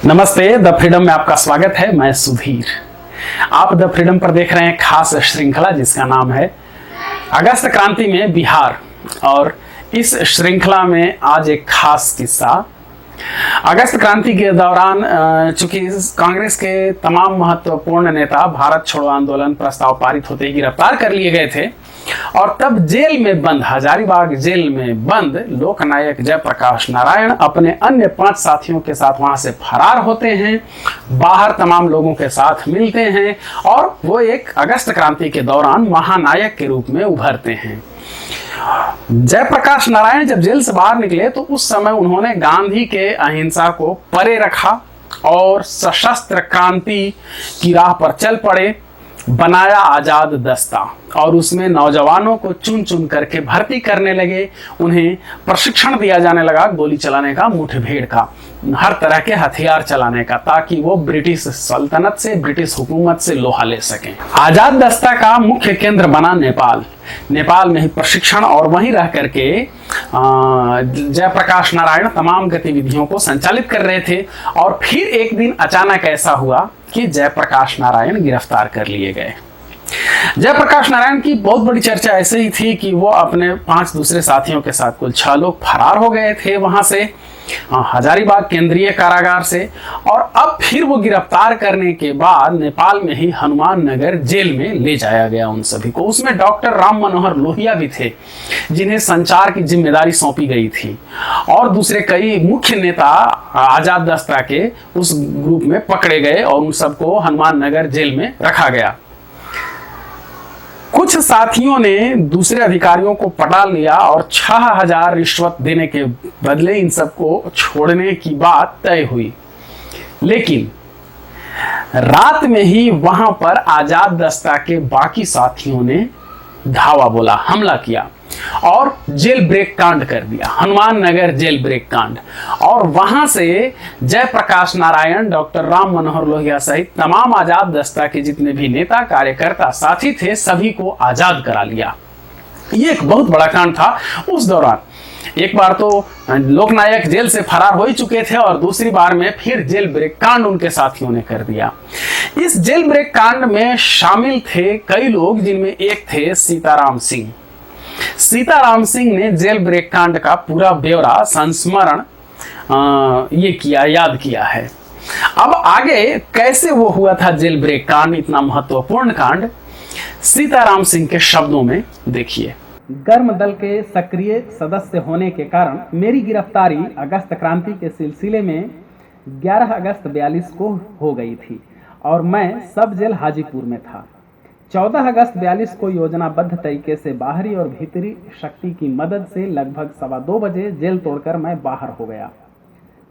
नमस्ते, the freedom में आपका स्वागत है। मैं सुधीर। आप द फ्रीडम पर देख रहे हैं खास श्रृंखला जिसका नाम है अगस्त क्रांति में बिहार। और इस श्रृंखला में आज एक खास किस्सा। अगस्त क्रांति के दौरान चूंकि कांग्रेस के तमाम महत्वपूर्ण नेता भारत छोड़ो आंदोलन प्रस्ताव पारित होते ही गिरफ्तार कर लिए गए थे और तब जेल में बंद, हजारीबाग जेल में बंद लोकनायक जयप्रकाश नारायण अपने अन्य 5 साथियों के साथ वहां से फरार होते हैं, बाहर तमाम लोगों के साथ मिलते हैं और वो एक अगस्त क्रांति के दौरान महानायक के रूप में उभरते हैं। जयप्रकाश नारायण जब जेल से बाहर निकले तो उस समय उन्होंने गांधी के अहिंसा को परे रखा और सशस्त्र क्रांति की राह पर चल पड़े। बनाया आजाद दस्ता और उसमें नौजवानों को चुन चुन करके भर्ती करने लगे। उन्हें प्रशिक्षण दिया जाने लगा गोली चलाने का, मुठभेड़ का, हर तरह के हथियार चलाने का, ताकि वो ब्रिटिश सल्तनत से, ब्रिटिश हुकूमत से लोहा ले सकें। आजाद दस्ता का मुख्य केंद्र बना नेपाल। नेपाल में ही प्रशिक्षण और वहीं रह करके जयप्रकाश नारायण तमाम गतिविधियों को संचालित कर रहे थे। और फिर एक दिन अचानक ऐसा हुआ कि जयप्रकाश नारायण गिरफ्तार कर लिए गए। जयप्रकाश नारायण की बहुत बड़ी चर्चा ऐसे ही थी कि वो अपने 5 दूसरे साथियों के साथ कुल 6 लोग फरार हो गए थे वहां से, हजारीबाग केंद्रीय कारागार से। और अब फिर वो गिरफ्तार करने के बाद नेपाल में ही हनुमान नगर जेल में ले जाया गया उन सभी को। उसमें डॉक्टर राम मनोहर लोहिया भी थे जिन्हें संचार की जिम्मेदारी सौंपी गई थी और दूसरे कई मुख्य नेता आजाद दस्ता के उस ग्रुप में पकड़े गए और उन सबको हनुमान नगर जेल में रखा गया। कुछ साथियों ने दूसरे अधिकारियों को पटा लिया और 6000 रिश्वत देने के बदले इन सबको छोड़ने की बात तय हुई। लेकिन रात में ही वहां पर आजाद दस्ता के बाकी साथियों ने धावा बोला, हमला किया और जेल ब्रेक कांड कर दिया, हनुमान नगर जेल ब्रेक कांड। और वहां से जयप्रकाश नारायण, डॉक्टर राम मनोहर लोहिया सहित तमाम आजाद दस्ता के जितने भी नेता, कार्यकर्ता, साथी थे, सभी को आजाद करा लिया। ये एक बहुत बड़ा कांड था उस दौरान। एक बार तो लोकनायक जेल से फरार हो ही चुके थे और दूसरी बार में फिर जेल ब्रेक कांड उनके साथियों ने कर दिया। इस जेल ब्रेक कांड में शामिल थे कई लोग, जिनमें एक थे सीताराम सिंह। सीताराम सिंह ने जेल ब्रेक कांड का पूरा ब्यौरा, संस्मरण याद किया है। अब आगे कैसे वो हुआ था जेल ब्रेक कांड, इतना महत्वपूर्ण कांड, सीताराम सिंह के शब्दों में देखिए। गर्म दल के सक्रिय सदस्य होने के कारण मेरी गिरफ्तारी अगस्त क्रांति के सिलसिले में 11 अगस्त 42 को हो गई थी और मैं सब जेल हाजीपुर में था। 14 अगस्त 42 को योजनाबद्ध तरीके से बाहरी और भीतरी शक्ति की मदद से लगभग 2:15 बजे जेल तोड़कर मैं बाहर हो गया।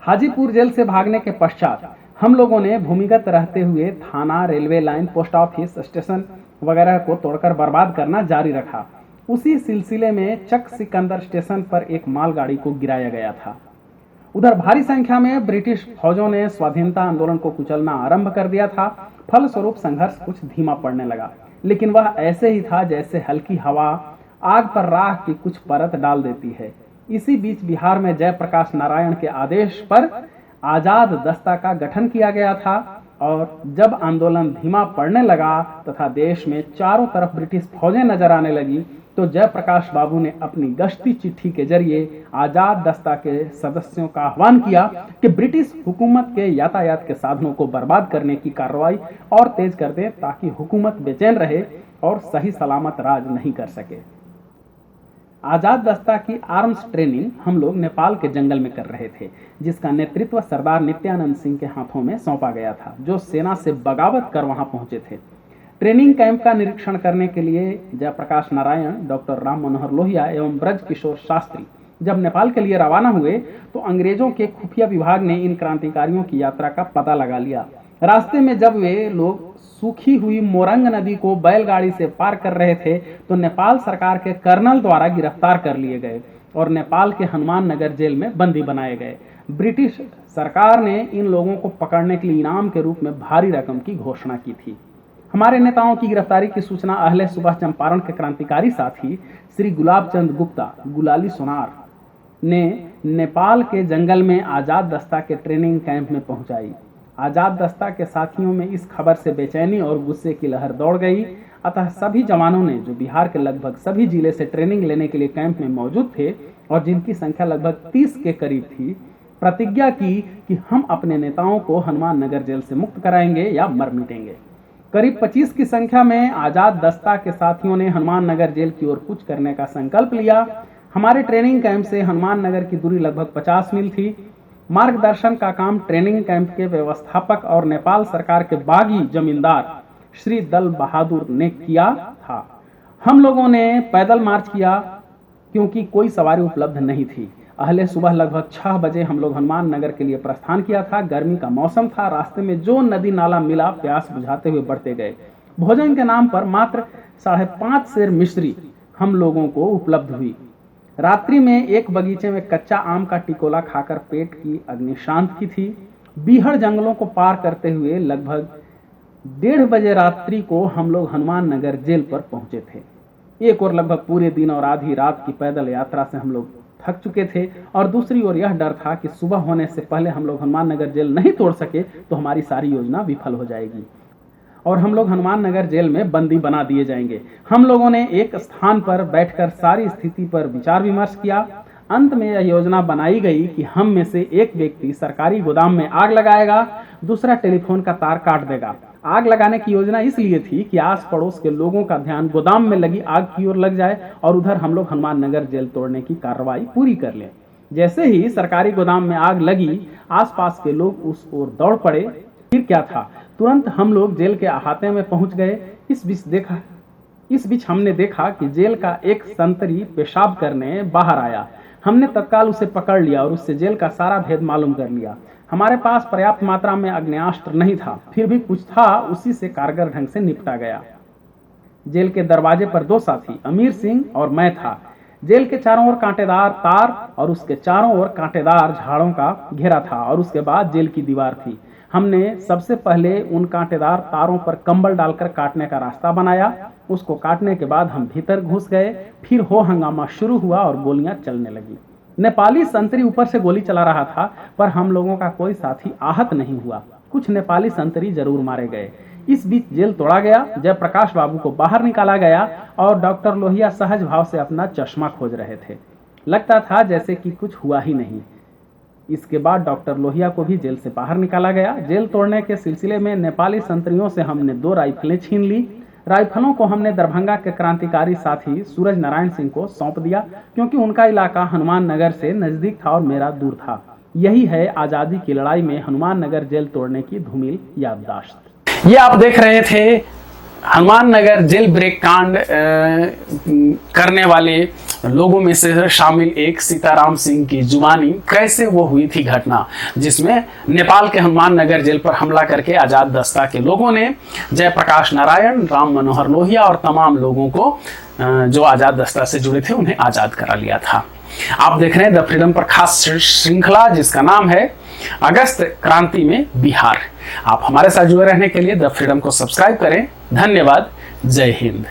हाजीपुर जेल से भागने के पश्चात हम लोगों ने भूमिगत रहते हुए थाना, railway line, post office, station वगैरह को तोड़कर बर्बाद करना जारी रखा। उसी सिलसिले में चक सिकंदर स्टेशन पर एक मालगाड़ी को गिराया गया था। उधर भारी संख्या में ब्रिटिश फौजों ने स्वाधीनता आंदोलन को कुचलना आरंभ कर दिया था। फलस्वरूप संघर्ष कुछ धीमा पड़ने लगा, लेकिन वह ऐसे ही था जैसे हल्की हवा आग पर राख की कुछ परत डाल देती है। इसी बीच बिहार में जयप्रकाश नारायण के आदेश पर आजाद दस्ता का गठन किया गया था और जब आंदोलन धीमा पड़ने लगा तथा देश में चारों तरफ ब्रिटिश फौजें नजर आने लगी तो जयप्रकाश बाबू ने अपनी गश्ती चिट्ठी के जरिए आजाद दस्ता के सदस्यों का आह्वान किया कि ब्रिटिश हुकूमत के यातायात के साधनों को बर्बाद करने की कार्रवाई और तेज कर दें ताकि हुकूमत बेचैन रहे और सही सलामत राज नहीं कर सके। आजाद दस्ता की आर्म्स ट्रेनिंग हम लोग नेपाल के जंगल में कर रहे थे, जिसका नेतृत्व सरदार नित्यानंद सिंह के हाथों में सौंपा गया था, जो सेना से बगावत कर वहां पहुंचे थे। ट्रेनिंग कैंप का निरीक्षण करने के लिए जयप्रकाश नारायण, डॉक्टर राम मनोहर लोहिया एवं ब्रज किशोर शास्त्री जब नेपाल के लिए रवाना हुए तो अंग्रेजों के खुफिया विभाग ने इन क्रांतिकारियों की यात्रा का पता लगा लिया। रास्ते में जब वे लोग सूखी हुई मोरंग नदी को बैलगाड़ी से पार कर रहे थे तो नेपाल सरकार के कर्नल द्वारा गिरफ्तार कर लिए गए और नेपाल के हनुमान नगर जेल में बंदी बनाए गए। ब्रिटिश सरकार ने इन लोगों को पकड़ने के लिए इनाम के रूप में भारी रकम की घोषणा की थी। हमारे नेताओं की गिरफ्तारी की सूचना अहले सुबह चंपारण के क्रांतिकारी साथी श्री गुलाब चंद गुप्ता, गुलाली सोनार, ने नेपाल के जंगल में आज़ाद दस्ता के ट्रेनिंग कैंप में पहुंचाई। आज़ाद दस्ता के साथियों में इस खबर से बेचैनी और गुस्से की लहर दौड़ गई। अतः सभी जवानों ने, जो बिहार के लगभग सभी जिले से ट्रेनिंग लेने के लिए कैंप में मौजूद थे और जिनकी संख्या लगभग 30 के करीब थी, प्रतिज्ञा की कि हम अपने नेताओं को हनुमान नगर जेल से मुक्त कराएंगे या मर मिटेंगे। करीब 25 की संख्या में आज़ाद दस्ता के साथियों ने हनुमान नगर जेल की ओर कूच करने का संकल्प लिया। हमारे ट्रेनिंग कैंप से हनुमान नगर की दूरी लगभग 50 मील थी। मार्गदर्शन का काम ट्रेनिंग कैंप के व्यवस्थापक और नेपाल सरकार के बागी जमींदार श्री दल बहादुर ने किया था। हम लोगों ने पैदल मार्च किया क्योंकि कोई सवारी उपलब्ध नहीं थी। अहले सुबह लगभग 6 बजे हम लोग हनुमान नगर के लिए प्रस्थान किया था। गर्मी का मौसम था। रास्ते में जो नदी नाला मिला प्यास बुझाते हुए बढ़ते गए। भोजन के नाम पर मात्र 5.5 सेर मिश्री हम लोगों को उपलब्ध हुई। रात्रि में एक बगीचे में कच्चा आम का टिकोला खाकर पेट की अग्नि शांत की थी। बीहड़ जंगलों को पार करते हुए लगभग 1:30 बजे रात्रि को हम लोग हनुमान नगर जेल पर पहुंचे थे। एक और लगभग पूरे दिन और आधी रात की पैदल यात्रा से हम लोग थक चुके थे और दूसरी ओर यह डर था कि सुबह होने से पहले हम लोग हनुमान नगर जेल नहीं तोड़ सके तो हमारी सारी योजना विफल हो जाएगी और हम लोग हनुमान नगर जेल में बंदी बना दिए जाएंगे। हम लोगों ने एक स्थान पर बैठकर सारी स्थिति पर विचार विमर्श किया। अंत में यह योजना बनाई गई कि हम में से एक व्यक्ति सरकारी गोदाम में आग लगाएगा, दूसरा टेलीफोन का तार काट देगा। आग लगाने की योजना इसलिए थी कि आस पड़ोस के लोगों का ध्यान गोदाम में लगी आग की ओर लग जाए और उधर हम लोग हनुमान नगर जेल तोड़ने की कार्रवाई पूरी कर लें। जैसे ही सरकारी गोदाम में आग लगी, आसपास के लोग उस ओर दौड़ पड़े। फिर क्या था, तुरंत हम लोग जेल के अहाते में पहुंच गए। इस बीच हमने देखा कि जेल का एक संतरी पेशाब करने बाहर आया। हमने तत्काल उसे पकड़ लिया और उससे जेल का सारा भेद मालूम कर लिया। हमारे पास पर्याप्त मात्रा में आग्नेयास्त्र नहीं था, फिर भी कुछ था, उसी से कारगर ढंग से निपटा गया। जेल के दरवाजे पर 2 साथी, अमीर सिंह और मैं था। जेल के चारों ओर कांटेदार तार और उसके चारों ओर कांटेदार झाड़ों का घेरा था और उसके बाद जेल की दीवार थी। हमने सबसे पहले उन कांटेदार तारों पर कंबल डालकर काटने का रास्ता बनाया। उसको काटने के बाद हम भीतर घुस गए। फिर हो हंगामा शुरू हुआ और गोलियां चलने लगी। नेपाली संतरी ऊपर से गोली चला रहा था, पर हम लोगों का कोई साथी आहत नहीं हुआ। कुछ नेपाली संतरी जरूर मारे गए। इस बीच जेल तोड़ा गया। जयप्रकाश बाबू को बाहर निकाला गया और डॉक्टर लोहिया सहज भाव से अपना चश्मा खोज रहे थे। लगता था जैसे कि कुछ हुआ ही नहीं। इसके बाद डॉक्टर लोहिया को भी जेल से बाहर निकाला गया। जेल तोड़ने के सिलसिले में नेपाली संतरियों से हमने 2 राइफलें छीन ली। राइफलों को हमने दरभंगा के क्रांतिकारी साथी सूरज नारायण सिंह को सौंप दिया, क्योंकि उनका इलाका हनुमान नगर से नजदीक था और मेरा दूर था। यही है आज़ादी की लड़ाई में हनुमान नगर जेल तोड़ने की धूमिल याददाश्त। ये आप देख रहे थे हनुमान नगर जेल ब्रेक कांड करने वाले लोगों में से शामिल एक सीताराम सिंह की जुबानी कैसे वो हुई थी घटना, जिसमें नेपाल के हनुमान नगर जेल पर हमला करके आज़ाद दस्ता के लोगों ने जयप्रकाश नारायण, राम मनोहर लोहिया और तमाम लोगों को जो आज़ाद दस्ता से जुड़े थे उन्हें आज़ाद करा लिया था। आप देख रहे हैं द फ्रीडम पर खास श्रृंखला जिसका नाम है अगस्त क्रांति में बिहार। आप हमारे साथ जुड़े रहने के लिए द फ्रीडम को सब्सक्राइब करें। धन्यवाद। जय हिंद।